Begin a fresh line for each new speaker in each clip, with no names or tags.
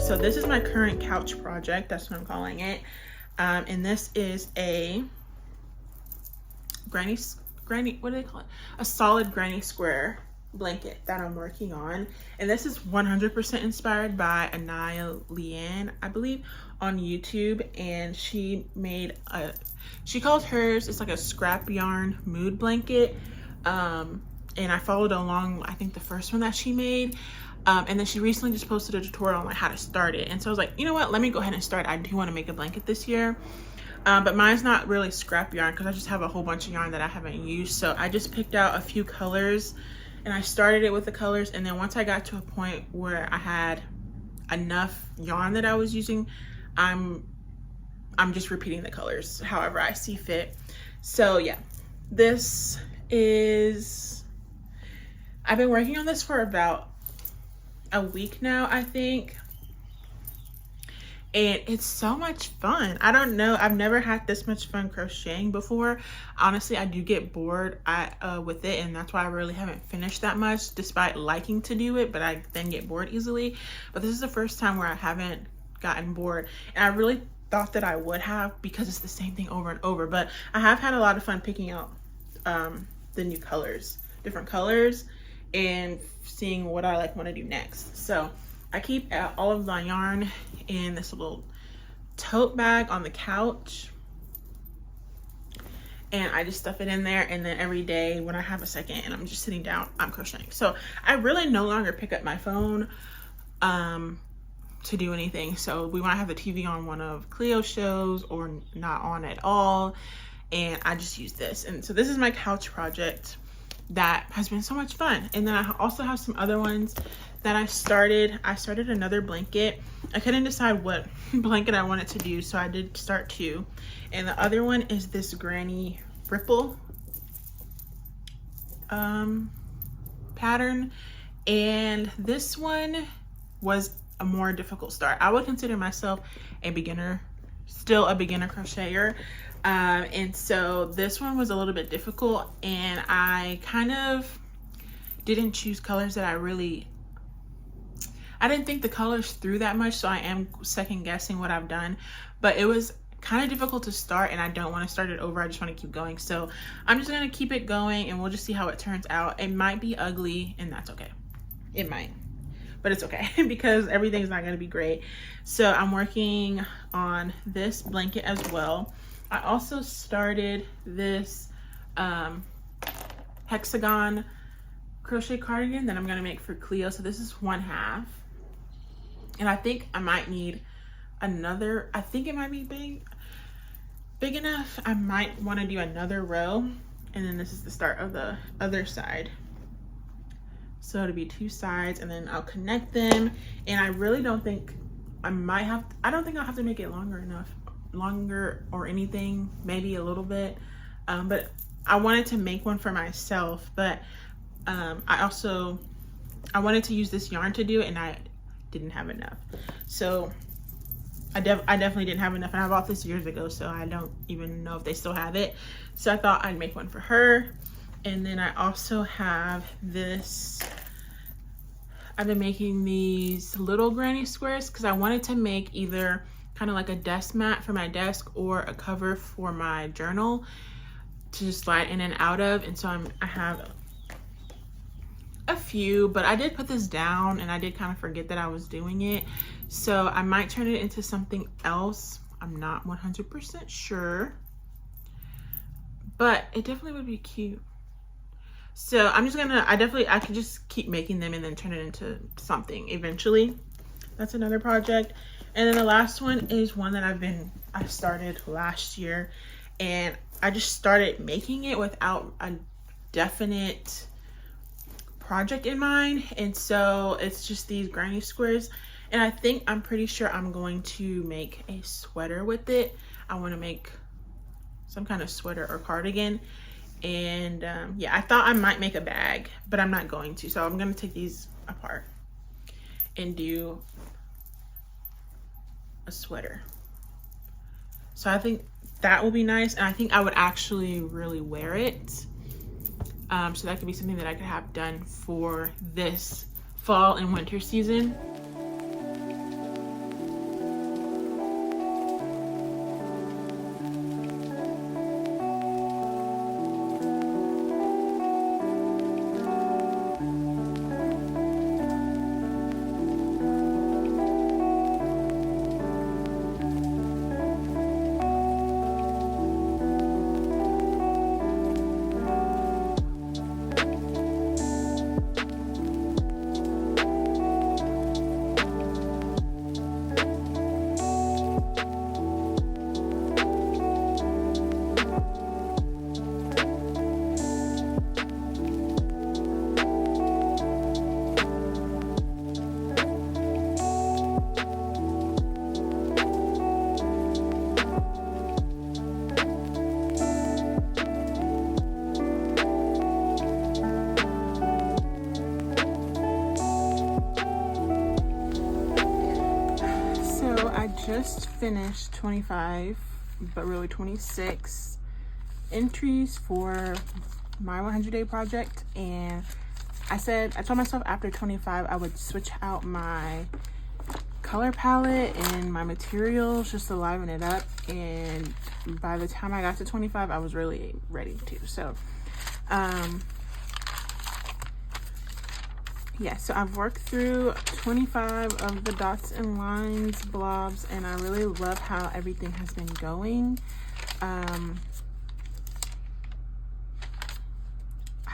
So this is my current couch project. That's what I'm calling it. And this is a granny, what do they call it? A solid granny square blanket that I'm working on. And this is 100% inspired by Anaya Leanne, I believe, on YouTube. And she called hers, it's like a scrap yarn mood blanket. And I followed along, I think the first one that she made. And then she recently just posted a tutorial on like how to start it. And so I was like, you know what, let me go ahead and start. I do want to make a blanket this year. But mine's not really scrap yarn because I just have a whole bunch of yarn that I haven't used. So I just picked out a few colors and I started it with the colors. And then once I got to a point where I had enough yarn that I was using, I'm just repeating the colors however I see fit. So yeah, this is, I've been working on this for about a week now, I think. And it's so much fun. I don't know, I've never had this much fun crocheting before. Honestly, I do get bored with it, and that's why I really haven't finished that much, despite liking to do it, but I then get bored easily. But this is the first time where I haven't gotten bored, and I really thought that I would have, because it's the same thing over and over. But I have had a lot of fun picking out the new colors, different colors, and seeing what I want to do next. So I keep all of my yarn in this little tote bag on the couch, and I just stuff it in there, and then every day when I have a second and I'm just sitting down, I'm crocheting. So I really no longer pick up my phone to do anything. So we might have the TV on one of Cleo's shows or not on at all, and I just use this. And so this is my couch project that has been so much fun. And then I also have some other ones that I started another blanket. I couldn't decide what blanket I wanted to do, so I did start two. And the other one is this granny ripple pattern. And this one was a more difficult start. I would consider myself a beginner, still a beginner crocheter. And so this one was a little bit difficult, and I kind of didn't choose colors that I didn't think the colors through that much, so I am second guessing what I've done. But it was kind of difficult to start, and I don't want to start it over. I just want to keep going. So I'm just going to keep it going, and we'll just see how it turns out. It might be ugly, and that's okay. It might, but it's okay because everything's not going to be great. So I'm working on this blanket as well. I also started this hexagon crochet cardigan that I'm going to make for Cleo. So this is 1/2. And I think I might need another. I think it might be big enough. I might want to do another row. And then this is the start of the other side. So it'll be 2 sides, and then I'll connect them. And I really don't think I don't think I'll have to make it longer or anything, maybe a little bit. But I wanted to make one for myself, but I wanted to use this yarn to do it, and I didn't have enough. So I definitely didn't have enough, and I bought this years ago, so I don't even know if they still have it. So I thought I'd make one for her. And then I also have this. I've been making these little granny squares because I wanted to make either kind of like a desk mat for my desk or a cover for my journal to just slide in and out of. And so I have a few, but I did put this down and I did kind of forget that I was doing it. So I might turn it into something else. I'm not 100% sure, but it definitely would be cute. So I'm just gonna, I can just keep making them and then turn it into something eventually. That's another project. And then the last one is one that I started last year, and I just started making it without a definite project in mind. And so it's just these granny squares, and I'm pretty sure I'm going to make a sweater with it. I want to make some kind of sweater or cardigan. And yeah, I thought I might make a bag, but I'm not going to. So I'm going to take these apart and do a sweater. So I think that will be nice, and I think I would actually really wear it. So that could be something that I could have done for this fall and winter season. I just finished 25, but really 26 entries for my 100-day project, and I told myself after 25 I would switch out my color palette and my materials just to liven it up, and by the time I got to 25 I was really ready to. So yeah, so I've worked through 25 of the dots and lines blobs, and I really love how everything has been going. I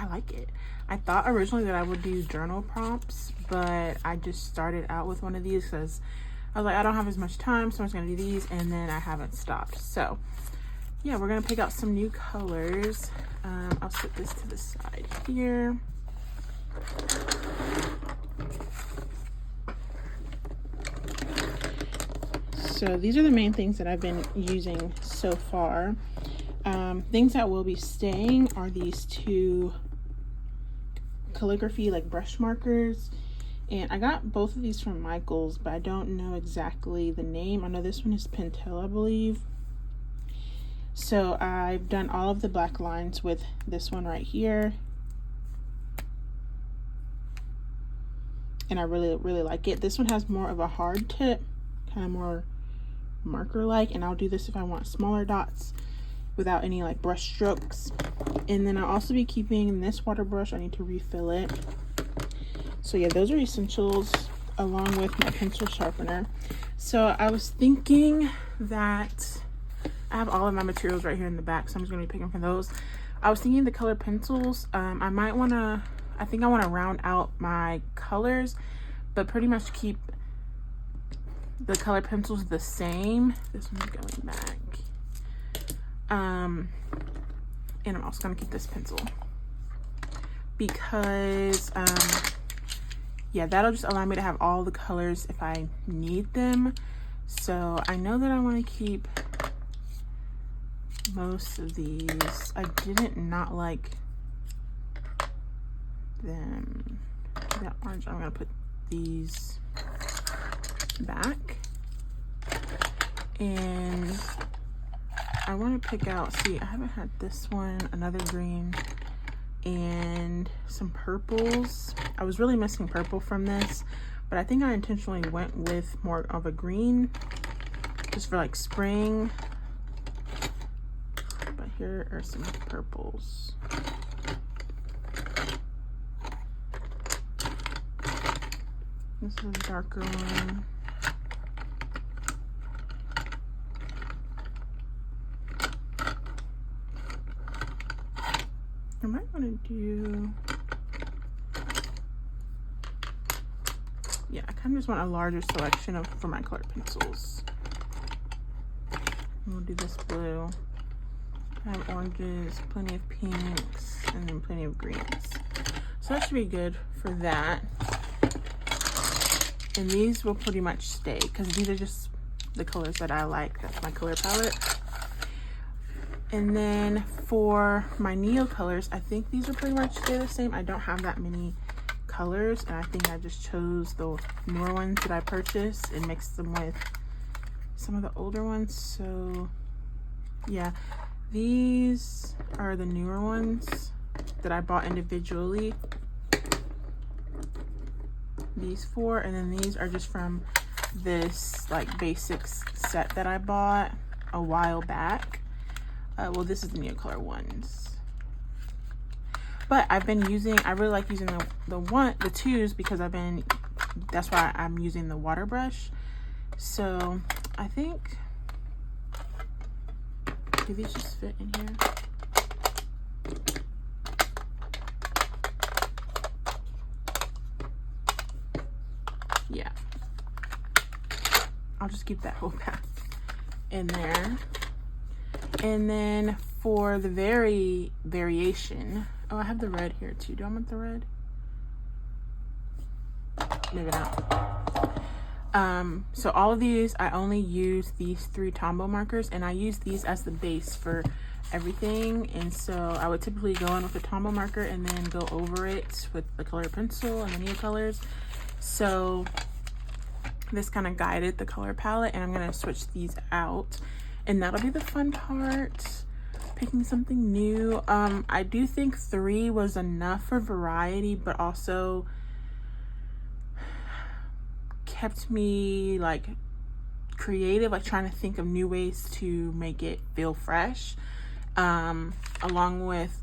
like it. I thought originally that I would do journal prompts, but I just started out with one of these because I was like, I don't have as much time, so I'm just gonna do these, and then I haven't stopped. So yeah, we're gonna pick out some new colors. I'll set this to the side here. So these are the main things that I've been using so far. Things that will be staying are these two calligraphy like brush markers, and I got both of these from Michael's, but I don't know exactly the name. I know this one is Pentel, I believe. So I've done all of the black lines with this one right here, and I really like it. This one has more of a hard tip, kind of more marker like, and I'll do this if I want smaller dots without any like brush strokes. And then I'll also be keeping this water brush. I need to refill it. So yeah, those are essentials, along with my pencil sharpener. So I was thinking that I have all of my materials right here in the back, so I'm just gonna be picking from those. I was thinking the colored pencils, I think I want to round out my colors, but pretty much keep the colored pencils the same. This one's going back. And I'm also going to keep this pencil because, yeah, that'll just allow me to have all the colors if I need them. So I know that I want to keep most of these. I didn't not like them. That orange, I'm gonna put these back, and I want to pick out, see, I haven't had this one, another green, and some purples. I was really missing purple from this, but I think I intentionally went with more of a green just for like spring. But here are some purples. This is a darker one. I might want to do, yeah, I kind of just want a larger selection for my colored pencils. We'll do this blue. I have oranges, plenty of pinks, and then plenty of greens. So that should be good for that. And these will pretty much stay because these are just the colors that I like. That's my color palette. And then for my Neo colors, I think these will pretty much stay the same. I don't have that many colors, and I think I just chose the newer ones that I purchased and mixed them with some of the older ones. So yeah, these are the newer ones that I bought individually. These four, and then these are just from this like basics set that I bought a while back. Well, this is the Neo color ones, but I really like using the twos because that's why I'm using the water brush. So I think, do these just fit in here? Yeah, I'll just keep that whole pack in there. And then for the variation, oh, I have the red here too. Do I want the red? Maybe not. So all of these, I only use these 3 Tombow markers, and I use these as the base for everything. And so I would typically go in with a Tombow marker and then go over it with the colored pencil and the Neo colors. So this kind of guided the color palette, and I'm gonna switch these out, and that'll be the fun part, picking something new. I do think 3 was enough for variety, but also kept me like creative, like trying to think of new ways to make it feel fresh, along with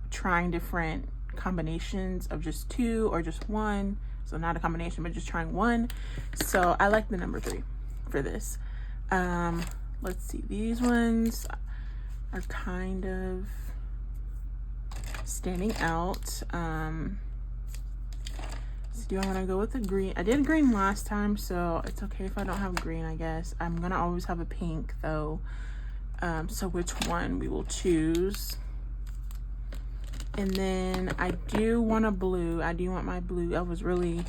trying different combinations of just 2 or just 1. So not a combination, but just trying 1. So I like the number 3 for this. Let's see, these ones are kind of standing out. So do I want to go with the green? I did green last time, so it's okay if I don't have green, I guess. I'm gonna always have a pink though. So which one we will choose. And then I do want a blue. I do want my blue. I was really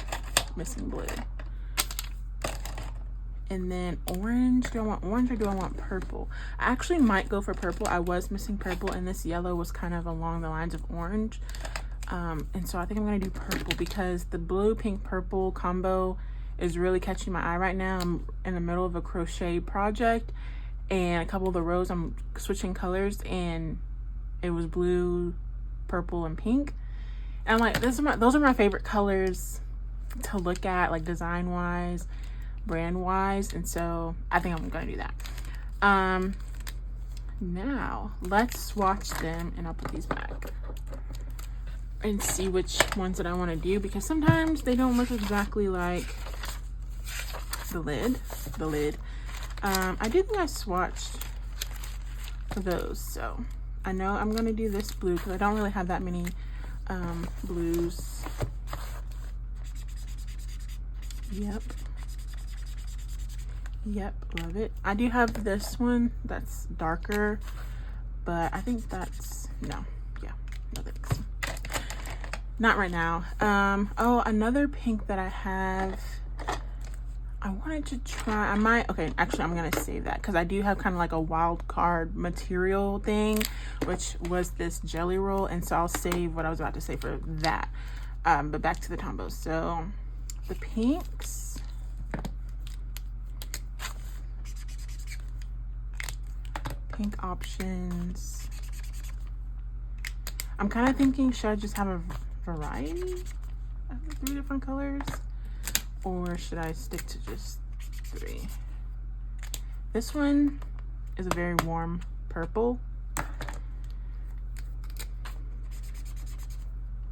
missing blue. And then orange. Do I want orange or do I want purple? I actually might go for purple. I was missing purple, and this yellow was kind of along the lines of orange. And so I think I'm gonna do purple because the blue, pink, purple combo is really catching my eye right now. I'm in the middle of a crochet project, and a couple of the rows I'm switching colors, and it was blue, purple, and pink. And I'm like, those are my favorite colors to look at, like design wise, brand wise, and so I think I'm gonna do that. Now let's swatch them, and I'll put these back and see which ones that I want to do, because sometimes they don't look exactly like the lid. I do think I swatched for those, so I know I'm gonna do this blue because I don't really have that many blues. Yep, love it. I do have this one that's darker, but I think that's no thanks, not right now. Oh, another pink that I have, I wanted to try. Okay, actually I'm gonna save that because I do have kind of like a wild card material thing, which was this jelly roll, and so I'll save what I was about to say for that. But back to the Tombows. So the pinks, pink options. I'm kind of thinking, should I just have a variety of 3 different colors, or should I stick to just 3? This one is a very warm purple.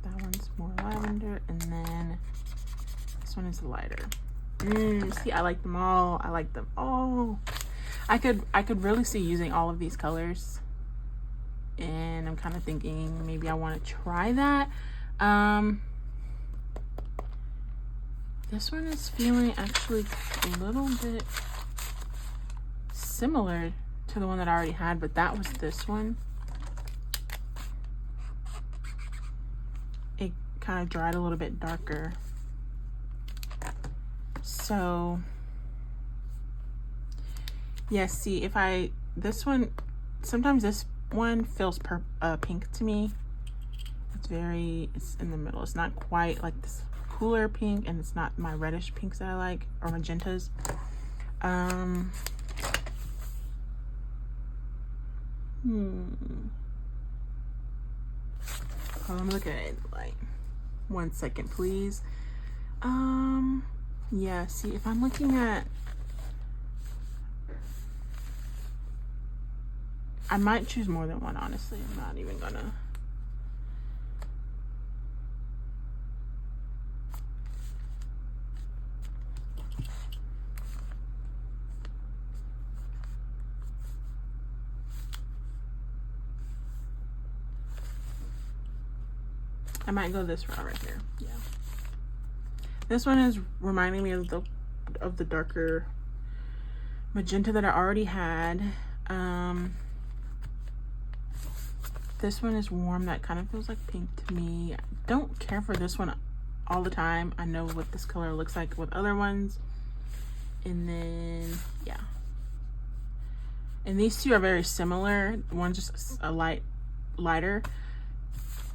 That one's more lavender, and then this one is lighter. See, I like them all. I like them all. I could really see using all of these colors, and I'm kind of thinking maybe I want to try that. This one is feeling actually a little bit similar to the one that I already had, but that was this one. It kind of dried a little bit darker. So yeah, see, this one, sometimes this one feels pink to me. It's in the middle. It's not quite like this cooler pink, and it's not my reddish pinks that I like, or magentas. I'm looking at it, like, 1 second, please. Yeah, see, if I'm looking at, I might choose more than one, honestly. I'm not even gonna. I might go this route right here. Yeah. This one is reminding me of the darker magenta that I already had. This one is warm. That kind of feels like pink to me. I don't care for this one all the time. I know what this color looks like with other ones. And then, yeah. And these two are very similar. One's just a lighter.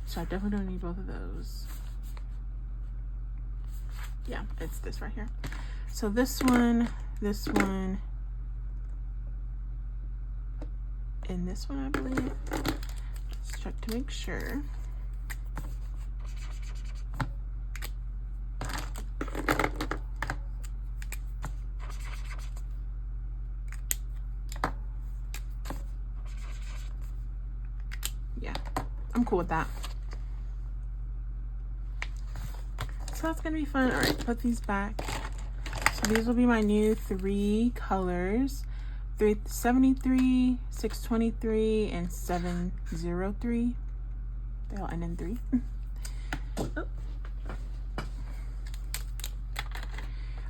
So I definitely don't need both of those. Yeah, it's this right here. So this one, and this one, I believe. Let's check to make sure. Yeah, I'm cool with that. So that's gonna be fun. All right, put these back. So these will be my new 3 colors: 373, 623, and 703. They all end in 3. Oh.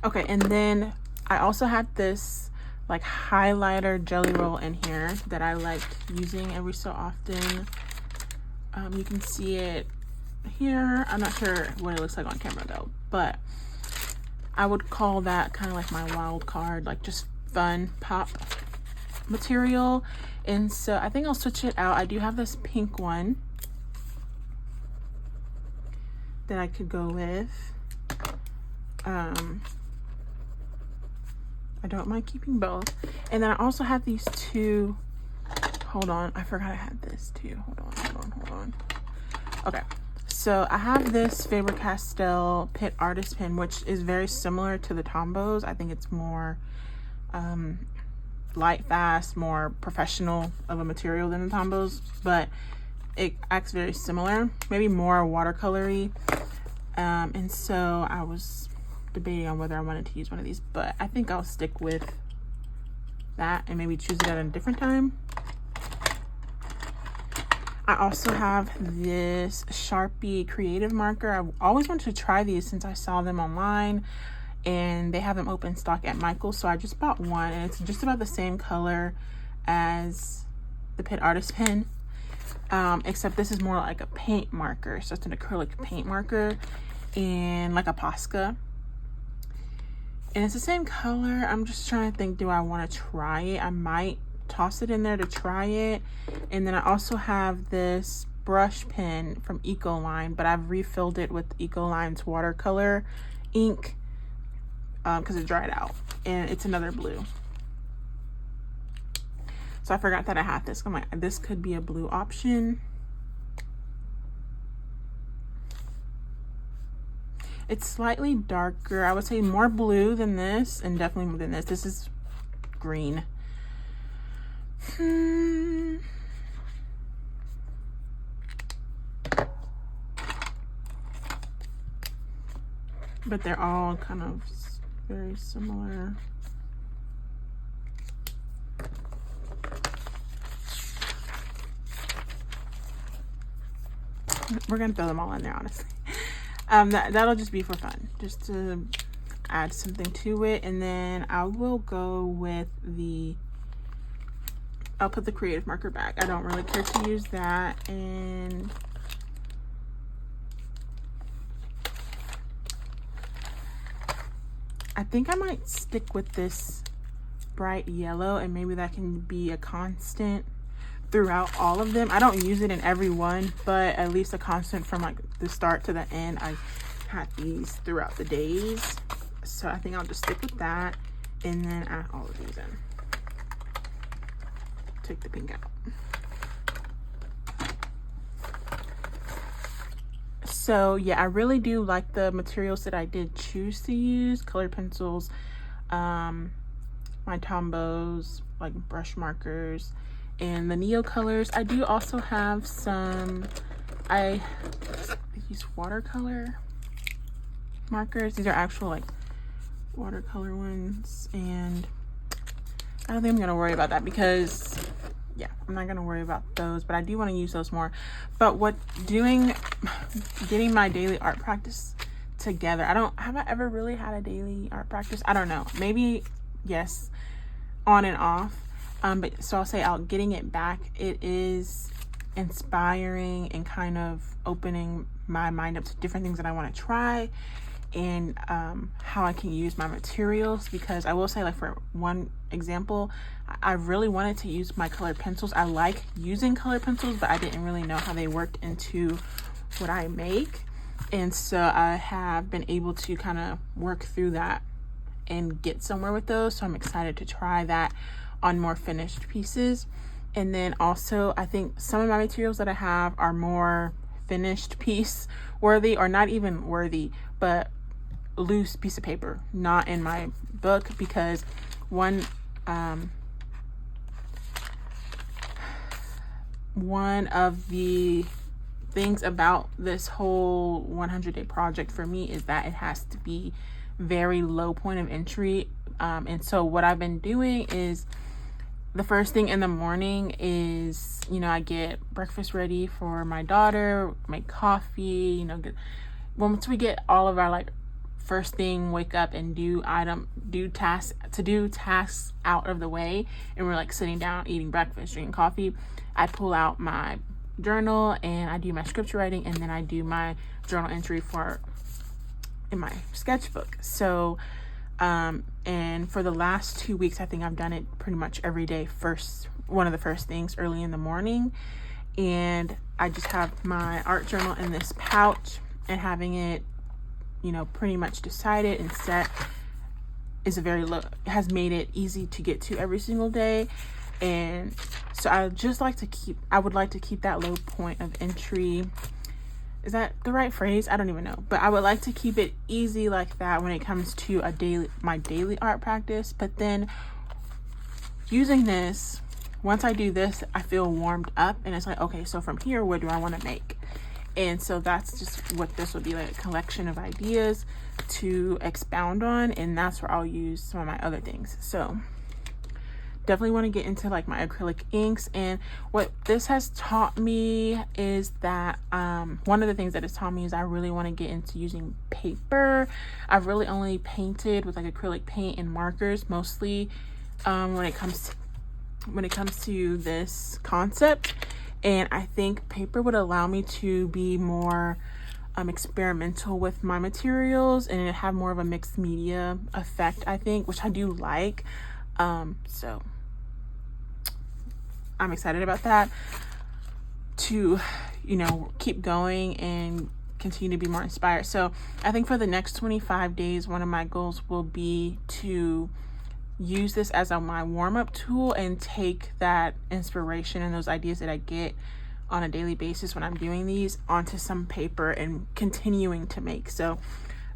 Okay, and then I also had this like highlighter jelly roll in here that I liked using every so often. You can see it here. I'm not sure what it looks like on camera though, but I would call that kind of like my wild card, like just fun pop material. And so I think I'll switch it out. I do have this pink one that I could go with. I don't mind keeping both. And then I also have these 2. Hold on, I forgot I had this too. Hold on. Okay, so I have this Faber-Castell Pitt Artist Pen, which is very similar to the Tombos. I think it's more light, fast, more professional of a material than the Tombos, but it acts very similar, maybe more watercolory. And so I was debating on whether I wanted to use one of these, but I think I'll stick with that and maybe choose it at a different time. I also have this Sharpie creative marker. I've always wanted to try these since I saw them online, and they have them open stock at Michael's, so I just bought one, and it's just about the same color as the Pitt Artist Pen, except this is more like a paint marker. So it's an acrylic paint marker and like a Posca, and it's the same color. I'm just trying to think, do I want to try it? I might toss it in there to try it. And then I also have this brush pen from Ecoline, but I've refilled it with Ecoline's watercolor ink because it dried out, and it's another blue. So I forgot that I had this. I'm like, this could be a blue option. It's slightly darker. I would say more blue than this, and definitely more than this. This is green. But they're all kind of very similar. We're gonna throw them all in there, honestly. That'll just be for fun, just to add something to it. And then I will go with I'll put the creative marker back. I don't really care to use that. And I think I might stick with this bright yellow, and maybe that can be a constant throughout all of them. I don't use it in every one, but at least a constant from like the start to the end. I had these throughout the days, so I think I'll just stick with that and then add all of these in. Take the pink out. So yeah, I really do like the materials that I did choose to use: colored pencils, my Tombos, like brush markers, and the Neo colors. I do also have some, I use watercolor markers. These are actual like watercolor ones, and I don't think I'm gonna worry about that because yeah, I'm not gonna worry about those, but I do want to use those more. But getting my daily art practice together, have I ever really had a daily art practice? I don't know, maybe yes, on and off. But so I'll say getting it back, it is inspiring and kind of opening my mind up to different things that I want to try, and how I can use my materials. Because I will say, like, for one example, I really wanted to use my colored pencils. I like using colored pencils, but I didn't really know how they worked into what I make. And so I have been able to kind of work through that and get somewhere with those. So I'm excited to try that on more finished pieces. And then also, I think some of my materials that I have are more finished piece worthy, or not even worthy, but loose piece of paper, not in my book, because one of the things about this whole 100-day project for me is that it has to be very low point of entry. And so what I've been doing is, the first thing in the morning is, I get breakfast ready for my daughter, make coffee, once we get all of our first thing, wake up and do tasks out of the way, and we're sitting down eating breakfast, drinking coffee, I pull out my journal and I do my scripture writing, and then I do my journal entry in my sketchbook. So and for the last 2 weeks, I think I've done it pretty much every day, one of the first things early in the morning. And I just have my art journal in this pouch, and having it pretty much decided and set is has made it easy to get to every single day. And so I would like to keep that low point of entry. Is that the right phrase? I don't even know, but I would like to keep it easy like that when it comes to my daily art practice. But then using this, once I do this, I feel warmed up, and it's okay, so from here, what do I want to make? And so that's just what this would be, a collection of ideas to expound on, and that's where I'll use some of my other things. So definitely want to get into my acrylic inks. And what this has taught me is that one of the things that it's taught me is I really want to get into using paper. I've really only painted with acrylic paint and markers mostly when it comes to this concept. And I think paper would allow me to be more experimental with my materials and have more of a mixed media effect, I think, which I do like. So I'm excited about that, to keep going and continue to be more inspired. So I think for the next 25 days, one of my goals will be to use this as my warm-up tool and take that inspiration and those ideas that I get on a daily basis when I'm doing these onto some paper and continuing to make. So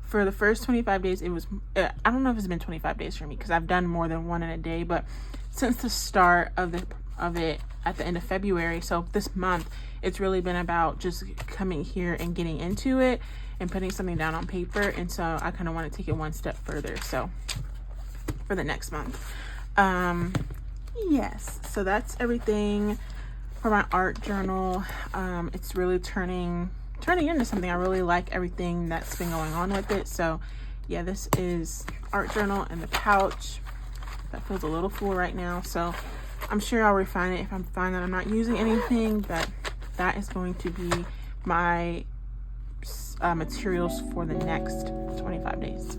for the first 25 days, it was, I don't know if it's been 25 days for me, because I've done more than one in a day, but since the start of it at the end of February, so this month, it's really been about just coming here and getting into it and putting something down on paper. And so I kind of want to take it one step further. So for the next month, yes, so that's everything for my art journal. It's really turning into something. I really like everything that's been going on with it. So yeah, this is art journal in the pouch. That feels a little full right now, so I'm sure I'll refine it if I find that I'm not using anything, but that is going to be my materials for the next 25 days.